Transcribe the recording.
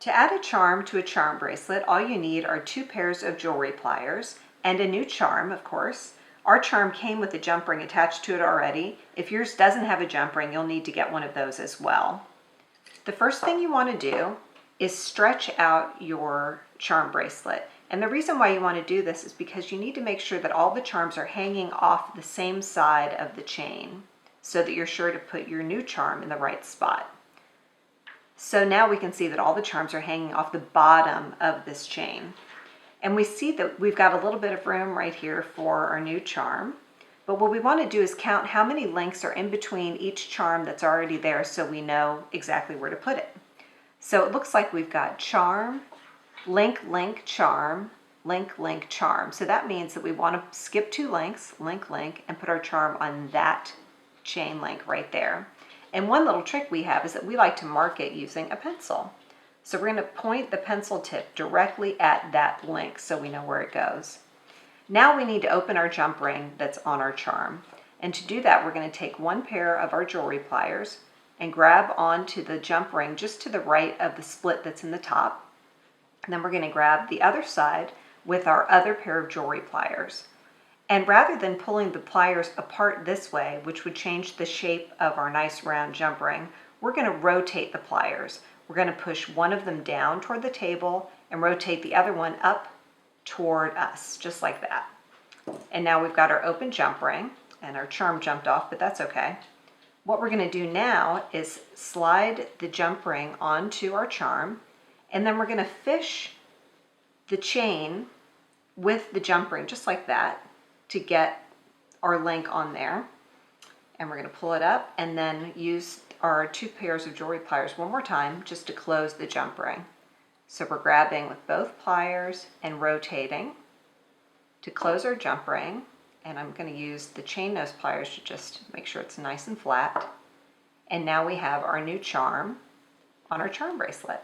To add a charm to a charm bracelet, all you need are 2 pairs of jewelry pliers and a new charm, of course. Our charm came with a jump ring attached to it already. If yours doesn't have a jump ring, you'll need to get one of those as well. The first thing you want to do is stretch out your charm bracelet. And the reason why you want to do this is because you need to make sure that all the charms are hanging off the same side of the chain so that you're sure to put your new charm in the right spot. So now we can see that all the charms are hanging off the bottom of this chain. And we see that we've got a little bit of room right here for our new charm. But what we want to do is count how many links are in between each charm that's already there so we know exactly where to put it. So it looks like we've got charm, link, link, charm, link, link, charm. So that means that we want to skip 2 links, link, link, and put our charm on that chain link right there. And one little trick we have is that we like to mark it using a pencil. So we're going to point the pencil tip directly at that link so we know where it goes. Now we need to open our jump ring that's on our charm. And to do that, we're going to take 1 pair of our jewelry pliers and grab onto the jump ring just to the right of the split that's in the top. And then we're going to grab the other side with our other pair of jewelry pliers. And rather than pulling the pliers apart this way, which would change the shape of our nice round jump ring, we're going to rotate the pliers. We're going to push one of them down toward the table and rotate the other one up toward us, just like that. And now we've got our open jump ring, and our charm jumped off, but that's okay. What we're going to do now is slide the jump ring onto our charm, and then we're going to fish the chain with the jump ring, just like that, to get our link on there. And we're going to pull it up and then use our 2 pairs of jewelry pliers one more time just to close the jump ring. So we're grabbing with both pliers and rotating to close our jump ring. And I'm going to use the chain nose pliers to just make sure it's nice and flat. And now we have our new charm on our charm bracelet.